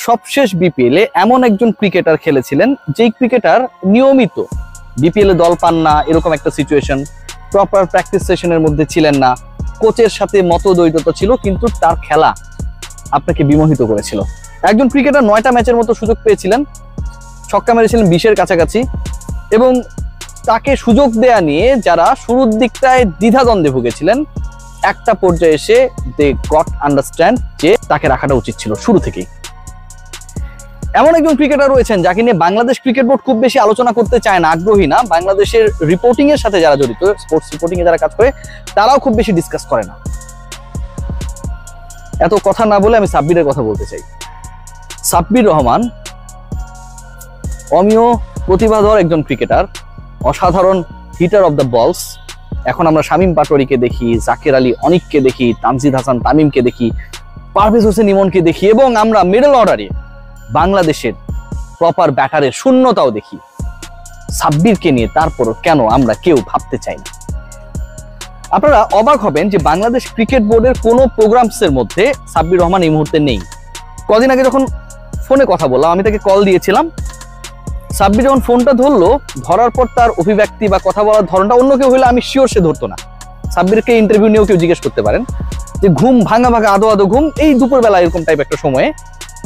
সবশেষ বিপিএল এ এমন একজন ক্রিকেটার খেলেছিলেন যেই ক্রিকেটার নিয়মিত বিপিএল এ দল পান না, এরকম একটা সিচুয়েশন, প্রপার প্র্যাকটিস সেশনের মধ্যে ছিলেন না, কোচের সাথে মতদ্বৈধতা ছিল, কিন্তু তার খেলা আপনাকে বিমোহিত করেছিল। একজন ক্রিকেটার 9টা ম্যাচের মতো সুযোগ পেয়েছিলেন, ছক্কা মেরেছিলেন 20-এর কাছাকাছি, এবং তাকে সুযোগ দেয়া নিয়ে যারা শুরুর দিকটায় দ্বিধাদ্বন্দ্বে ভুগেছিলেন, একটা পর্যায়ে এসে দে গট আন্ডারস্ট্যান্ড যে তাকে রাখাটা উচিত ছিল শুরু থেকেই। এমন একজন ক্রিকেটার রয়েছেন যাকে নিয়ে বাংলাদেশ ক্রিকেট বোর্ড খুব বেশি আলোচনা করতে চায় না, আগ্রহী না। বাংলাদেশের রিপোর্টিং এর সাথে যারা জড়িত, স্পোর্টস রিপোর্টিং এ যারা কাজ করে, তারাও খুব বেশি ডিসকাস করে না। এত কথা না বলে আমি সাব্বিরের কথা বলতে চাই। সাব্বির রহমান অমীয় প্রতিভাধর একজন ক্রিকেটার, অসাধারণ হিটার অফ দ্য বলস। এখন আমরা শামীম পাটোয়ারিকে দেখি, জাকের আলী অনিককে দেখি, তানজিদ হাসান তামিমকে দেখি, পারভেজ হোসেন ইমনকে দেখি, এবং আমরা মিডল অর্ডারে বাংলাদেশের প্রপার ব্যাটারের শূন্যতাও দেখি। সাব্বিরকে নিয়ে তারপরও কেন আমরা কেউ ভাবতে চাই না? আপনারা অবাক হবেন যে বাংলাদেশ ক্রিকেট বোর্ডের কোনো প্রোগ্রামসের মধ্যে সাব্বির রহমান এই মুহূর্তে নেই। কদিন আগে যখন ফোনে কথা বললাম, আমি তাকে কল দিয়েছিলাম, সাব্বির যখন ফোনটা ধরলো, ধরার পর তার অভিব্যক্তি বা কথা বলার ধরনটা অন্য কেউ হলে আমি শিওর সে ধরতো না। সাব্বিরকে ইন্টারভিউ নিয়েও কেউ জিজ্ঞেস করতে পারেন যে ঘুম ভাঙা ভাঙা আদো আদো ঘুম, এই দুপুরবেলা এরকম টাইপ একটা সময়ে।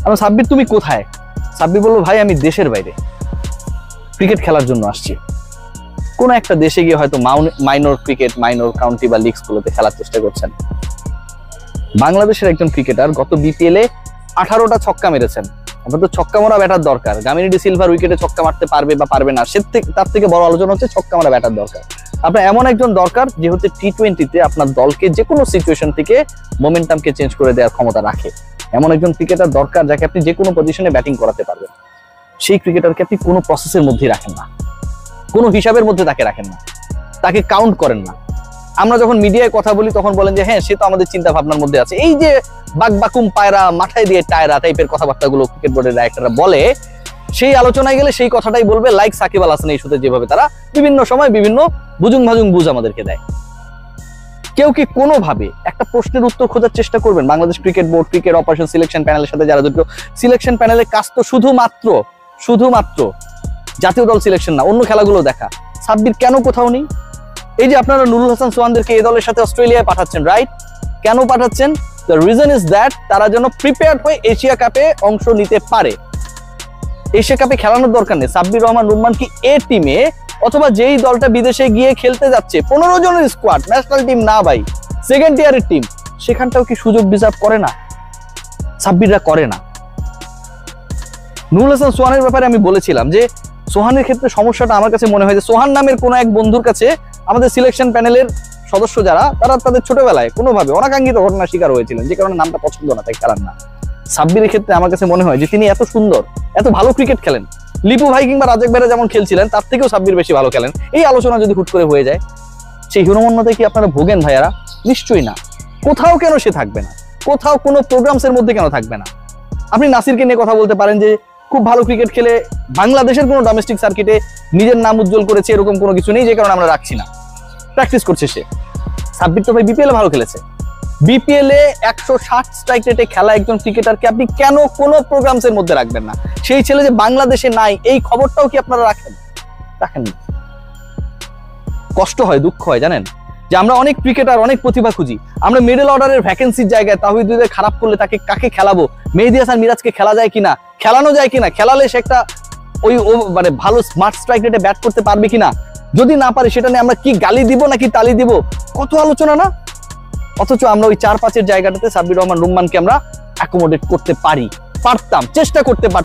আমি সাব্বির তুমি কোথায়? সাব্বির বললো, ভাই আমি দেশের বাইরে ক্রিকেট খেলার জন্য আসছি। কোন একটা দেশে গিয়ে হয়তো মাইনর ক্রিকেট, মাইনর কাউন্টি বা লিগস গুলোতে খেলার চেষ্টা করছেন। বাংলাদেশের একজন ক্রিকেটার গত বিপিএল এ 18টা ছক্কা মেরেছেন। আপনার তো ছক্কা মারা ব্যাটার দরকার। গামিনী ডি সিলভার উইকেটে ছক্কা মারতে পারবে বা পারবে না, তার থেকে বড় আলোচনা হচ্ছে ছক্কা মারা ব্যাটার দরকার। আপনার এমন একজন দরকার যে হচ্ছে টি20তে আপনার দলকে যে কোনো সিচুয়েশন থেকে মোমেন্টামকে চেঞ্জ করে দেওয়ার ক্ষমতা রাখে। এমন একজন ক্রিকেটার দরকার যাকে আপনি যে কোনো পজিশনে ব্যাটিং করাতে পারবেন। সেই ক্রিকেটারকে আপনি কোনো প্রসেসের মধ্যেই রাখেন না, কোনো হিসাবের মধ্যে তাকে রাখেন না, তাকে কাউন্ট করেন না। আমরা যখন মিডিয়ায় কথা বলি তখন বলেন যে হ্যাঁ, সে তো আমাদের চিন্তা ভাবনার মধ্যে আছে। এই যে বাকবাকুম পায়রা মাথায় দিয়ে টায়রা টাইপের কথাবার্তাগুলো ক্রিকেট বোর্ডের ডাইরেক্টররা বলে, সেই আলোচনায় গেলে সেই কথাটাই বলবে, লাইক সাকিব আল হাসান ইস্যুতে যেভাবে তারা বিভিন্ন সময় বিভিন্ন বুজুং ভাজুং বুঝ আমাদেরকে দেয়। কেউ কি কোনোভাবে একটা প্রশ্নের উত্তর খোঁজার চেষ্টা করবেন? Bangladesh cricket board, cricket operation selection প্যানেলের সাথে যারা জড়িত, সিলেকশন প্যানেলের কাজ তো শুধুমাত্র জাতীয় দল সিলেকশন না, অন্য খেলাগুলো দেখা। সাব্বির কেন কোথাও নেই? এই যে আপনারা নুরুল হাসান সোহানদেরকে এই দলের সাথে অস্ট্রেলিয়ায় পাঠাচ্ছেন, রাইট? কেন পাঠাচ্ছেন? দ্য রিজন ইজ দ্যাট তারা যেন প্রিপেয়ার্ড হয়ে এশিয়া কাপে অংশ নিতে পারে। এশিয়া কাপে খেলানোর দরকার নেই। সাব্বির রহমান রুম্মান কি এ টিমে, অথবা যেই দলটা বিদেশে গিয়ে খেলতে যাচ্ছে 15 জনের স্কোয়াড, ন্যাশনাল টিম না ভাই, সেকেন্ড টিয়ারের টিম, সেখানটাও কি সুযোগ ডিজার্ভ করে না? সাব্বিররা করে না। নুরুল হাসান সোহানের ব্যাপারে আমি বলেছিলাম যে সোহানের ক্ষেত্রে সমস্যাটা আমার কাছে মনে হয় যে সোহান নামের কোনো এক বন্ধুর কাছে আমাদের সিলেকশন প্যানেলের সদস্য যারা, তারা তাদের ছোটবেলায় কোনোভাবে অনাকাঙ্ক্ষিত ঘটনার শিকার হয়েছিলেন, যে কারণে নামটা পছন্দ না, তাই খেলার না। সাব্বিরের ক্ষেত্রে আমার কাছে মনে হয় যে তিনি এত সুন্দর, এত ভালো ক্রিকেট খেলেন, লিপু ভাই কিংবা রাজেক ভাইরা যেমন খেলছিলেন তার থেকেও সাব্বির বেশি ভালো খেলেন, এই আলোচনা যদি হুট করে হয়ে যায়, সেই হীনমন্যতায় কি আপনারা ভোগেন ভাইয়ারা? নিশ্চয়ই না। কোথাও কেন সে থাকবে না? কোথাও কোনো প্রোগ্রামসের মধ্যে কেন থাকবে না? আপনি নাসিরকে নিয়ে কথা বলতে পারেন যে খুব ভালো ক্রিকেট খেলে বাংলাদেশের কোনো ডোমেস্টিক সার্কিটে নিজের নাম উজ্জ্বল করেছে, এরকম কোনো কিছু নেই, যে কারণে আমরা রাখছি না। প্র্যাকটিস করছে সে। সাব্বির তো ভাই বিপিএল এ ভালো খেলেছে। বিপিএল এ 160 স্ট্রাইক রেটে খেলা একজন ক্রিকেটারকে আপনি কেন কোনো প্রোগ্রামসের মধ্যে রাখবেন না? সেই ছেলে যে বাংলাদেশে নাই, এই খবরটাও কি আপনারা রাখেন না? কষ্ট হয়, দুঃখ হয় জানেন, যে আমরা অনেক ক্রিকেটার, অনেক প্রতিভা খুঁজি, আমরা মিডল অর্ডারের ভ্যাকেন্সির জায়গায় তাওহিদ হৃদয় খারাপ করলে তাকে কাকে খেলাবো, মেহেদী হাসান মিরাজকে খেলা যায় কিনা, খেলানো যায় কিনা, খেলালে সে একটা ওই মানে ভালো স্মার্ট স্ট্রাইক রেটে ব্যাট করতে পারবে কিনা, যদি না পারে সেটা নিয়ে আমরা কি গালি দিব নাকি তালি দিব, কত আলোচনা না? অথচ আমরা ওই 4-5-এর জায়গাটাতে সাব্বির রহমান রুম্মানকে আমরা অ্যাকোমোডেট করতে পারতাম, চেষ্টা করতে পারতাম।